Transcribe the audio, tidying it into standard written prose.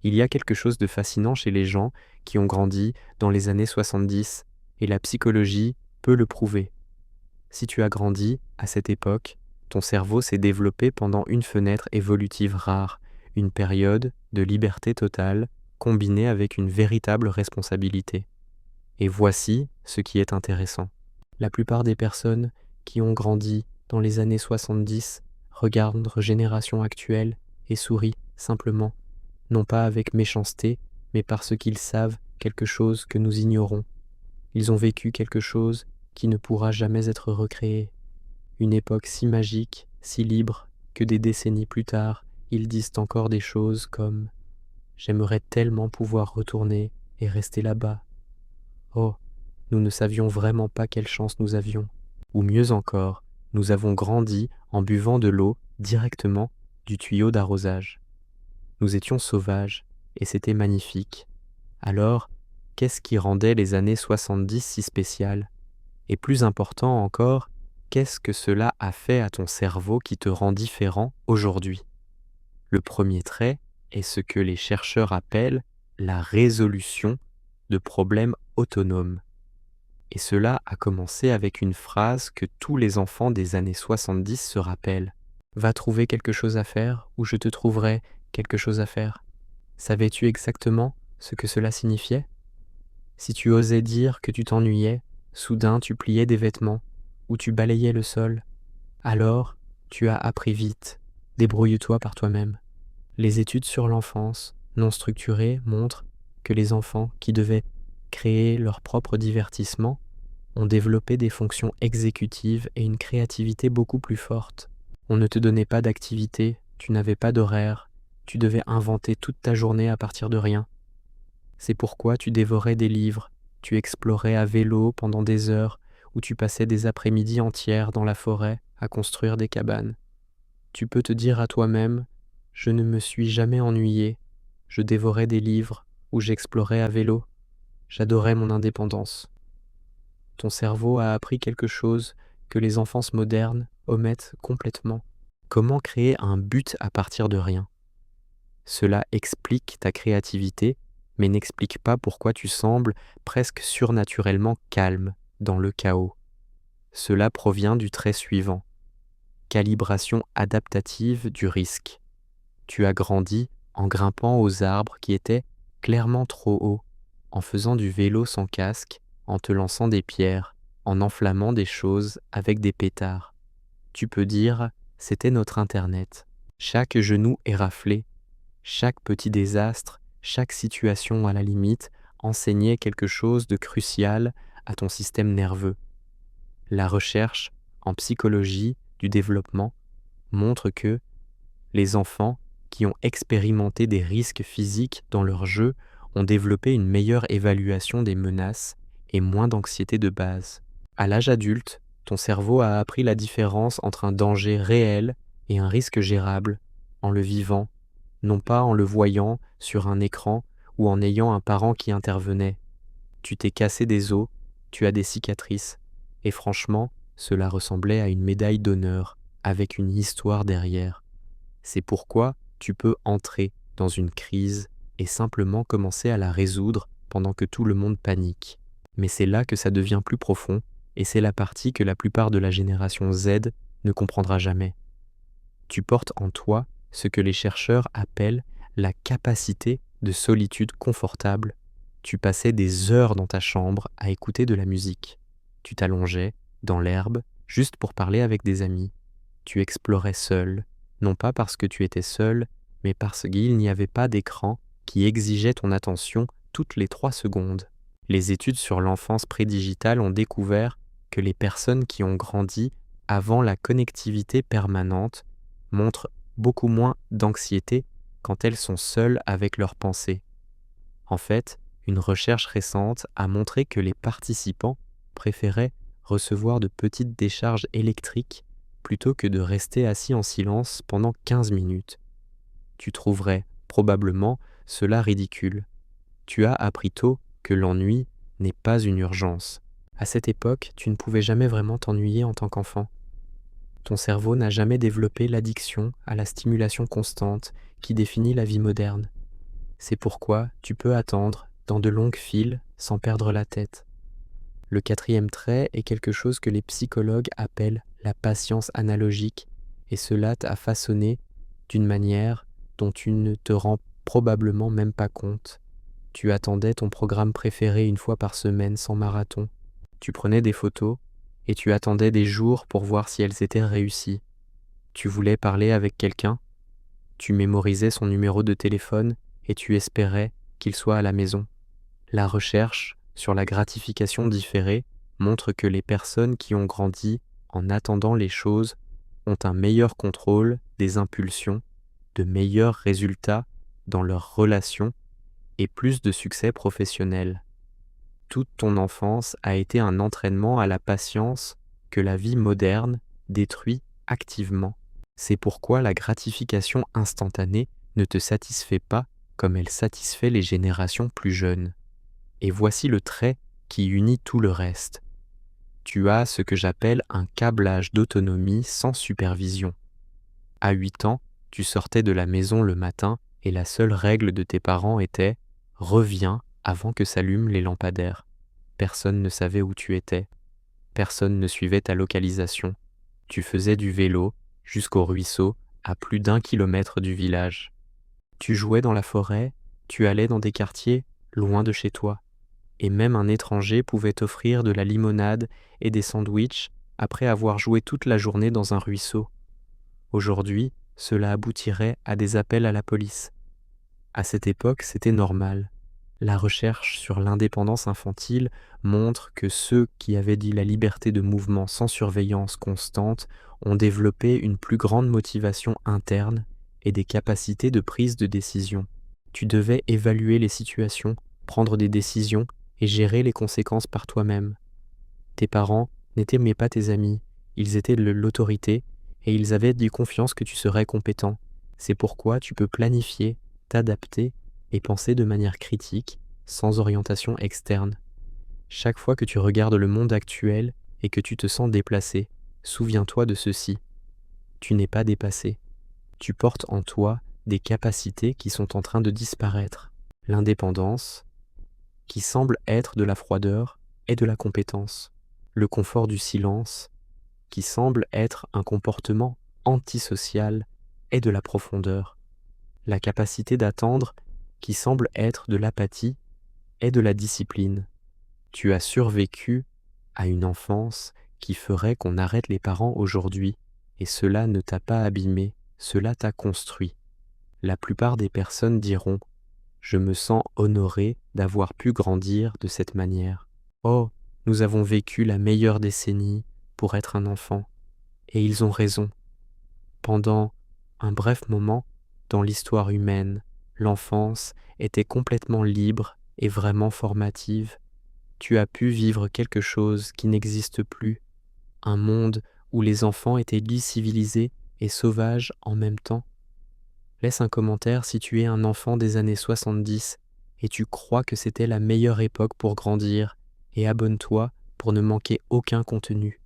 Il y a quelque chose de fascinant chez les gens qui ont grandi dans les années 70, et la psychologie peut le prouver. Si tu as grandi à cette époque, ton cerveau s'est développé pendant une fenêtre évolutive rare, une période de liberté totale combinée avec une véritable responsabilité. Et voici ce qui est intéressant. La plupart des personnes qui ont grandi dans les années 70 regardent notre génération actuelle et sourient simplement, non pas avec méchanceté, mais parce qu'ils savent quelque chose que nous ignorons. Ils ont vécu quelque chose qui ne pourra jamais être recréé. Une époque si magique, si libre, que des décennies plus tard, ils disent encore des choses comme « J'aimerais tellement pouvoir retourner et rester là-bas. Oh, nous ne savions vraiment pas quelle chance nous avions. » Ou mieux encore, nous avons grandi en buvant de l'eau directement du tuyau d'arrosage. Nous étions sauvages, et c'était magnifique. Alors, qu'est-ce qui rendait les années 70 si spéciales? Et plus important encore, qu'est-ce que cela a fait à ton cerveau qui te rend différent aujourd'hui? Le premier trait est ce que les chercheurs appellent la résolution de problèmes autonomes. Et cela a commencé avec une phrase que tous les enfants des années 70 se rappellent. Va trouver quelque chose à faire ou je te trouverai quelque chose à faire. Savais-tu exactement ce que cela signifiait? Si tu osais dire que tu t'ennuyais, soudain tu pliais des vêtements ou tu balayais le sol. Alors, tu as appris vite. Débrouille-toi par toi-même. Les études sur l'enfance non structurée montrent que les enfants qui devaient créer leur propre divertissement ont développé des fonctions exécutives et une créativité beaucoup plus forte. On ne te donnait pas d'activité, tu n'avais pas d'horaire, tu devais inventer toute ta journée à partir de rien. C'est pourquoi tu dévorais des livres, tu explorais à vélo pendant des heures, ou tu passais des après-midi entières dans la forêt à construire des cabanes. Tu peux te dire à toi-même, je ne me suis jamais ennuyé, je dévorais des livres, ou j'explorais à vélo, j'adorais mon indépendance. Ton cerveau a appris quelque chose que les enfances modernes omettent complètement. Comment créer un but à partir de rien? Cela explique ta créativité, mais n'explique pas pourquoi tu sembles presque surnaturellement calme dans le chaos. Cela provient du trait suivant: calibration adaptative du risque. Tu as grandi en grimpant aux arbres qui étaient clairement trop hauts, en faisant du vélo sans casque, en te lançant des pierres, en enflammant des choses avec des pétards. Tu peux dire, c'était notre Internet. Chaque genou est raflé, chaque petit désastre, chaque situation à la limite enseignait quelque chose de crucial à ton système nerveux. La recherche en psychologie du développement montre que les enfants qui ont expérimenté des risques physiques dans leur jeu ont développé une meilleure évaluation des menaces et moins d'anxiété de base. À l'âge adulte, ton cerveau a appris la différence entre un danger réel et un risque gérable en le vivant, non pas en le voyant sur un écran ou en ayant un parent qui intervenait. Tu t'es cassé des os, tu as des cicatrices, et franchement, cela ressemblait à une médaille d'honneur avec une histoire derrière. C'est pourquoi tu peux entrer dans une crise et simplement commencer à la résoudre pendant que tout le monde panique. Mais c'est là que ça devient plus profond, et c'est la partie que la plupart de la génération Z ne comprendra jamais. Tu portes en toi ce que les chercheurs appellent la capacité de solitude confortable. Tu passais des heures dans ta chambre à écouter de la musique. Tu t'allongeais dans l'herbe juste pour parler avec des amis. Tu explorais seul, non pas parce que tu étais seul, mais parce qu'il n'y avait pas d'écran qui exigeait ton attention toutes les 3 secondes. Les études sur l'enfance prédigitale ont découvert que les personnes qui ont grandi avant la connectivité permanente montrent beaucoup moins d'anxiété quand elles sont seules avec leurs pensées. En fait, une recherche récente a montré que les participants préféraient recevoir de petites décharges électriques plutôt que de rester assis en silence pendant 15 minutes. Tu trouverais probablement cela ridicule. Tu as appris tôt que l'ennui n'est pas une urgence. À cette époque, tu ne pouvais jamais vraiment t'ennuyer en tant qu'enfant. Ton cerveau n'a jamais développé l'addiction à la stimulation constante qui définit la vie moderne. C'est pourquoi tu peux attendre dans de longues files sans perdre la tête. Le quatrième trait est quelque chose que les psychologues appellent la patience analogique, et cela t'a façonné d'une manière dont tu ne te rends probablement même pas compte. Tu attendais ton programme préféré une fois par semaine sans marathon. Tu prenais des photos et tu attendais des jours pour voir si elles étaient réussies. Tu voulais parler avec quelqu'un, tu mémorisais son numéro de téléphone et tu espérais qu'il soit à la maison. La recherche sur la gratification différée montre que les personnes qui ont grandi en attendant les choses ont un meilleur contrôle des impulsions, de meilleurs résultats dans leurs relations et plus de succès professionnel. Toute ton enfance a été un entraînement à la patience que la vie moderne détruit activement. C'est pourquoi la gratification instantanée ne te satisfait pas comme elle satisfait les générations plus jeunes. Et voici le trait qui unit tout le reste. Tu as ce que j'appelle un câblage d'autonomie sans supervision. À 8 ans, tu sortais de la maison le matin et la seule règle de tes parents était « Reviens avant que s'allument les lampadaires ». Personne ne savait où tu étais. Personne ne suivait ta localisation. Tu faisais du vélo jusqu'au ruisseau à plus d'1 kilomètre du village. Tu jouais dans la forêt, tu allais dans des quartiers loin de chez toi. Et même un étranger pouvait t'offrir de la limonade et des sandwichs après avoir joué toute la journée dans un ruisseau. Aujourd'hui, cela aboutirait à des appels à la police. À cette époque, c'était normal. La recherche sur l'indépendance infantile montre que ceux qui avaient dit la liberté de mouvement sans surveillance constante ont développé une plus grande motivation interne et des capacités de prise de décision. Tu devais évaluer les situations, prendre des décisions et gérer les conséquences par toi-même. Tes parents n'étaient mais pas tes amis, ils étaient de l'autorité et ils avaient dit confiance que tu serais compétent. C'est pourquoi tu peux planifier, t'adapter et penser de manière critique, sans orientation externe. Chaque fois que tu regardes le monde actuel et que tu te sens déplacé, souviens-toi de ceci. Tu n'es pas dépassé. Tu portes en toi des capacités qui sont en train de disparaître. L'indépendance, qui semble être de la froideur, est de la compétence. Le confort du silence, qui semble être un comportement antisocial, est de la profondeur. La capacité d'attendre, qui semble être de l'apathie, est de la discipline. Tu as survécu à une enfance qui ferait qu'on arrête les parents aujourd'hui, et cela ne t'a pas abîmé, cela t'a construit. La plupart des personnes diront « Je me sens honoré d'avoir pu grandir de cette manière. Oh, nous avons vécu la meilleure décennie pour être un enfant. » Et ils ont raison. Pendant un bref moment, dans l'histoire humaine, l'enfance était complètement libre et vraiment formative. Tu as pu vivre quelque chose qui n'existe plus, un monde où les enfants étaient civilisés et sauvages en même temps. Laisse un commentaire si tu es un enfant des années 70 et tu crois que c'était la meilleure époque pour grandir, et abonne-toi pour ne manquer aucun contenu.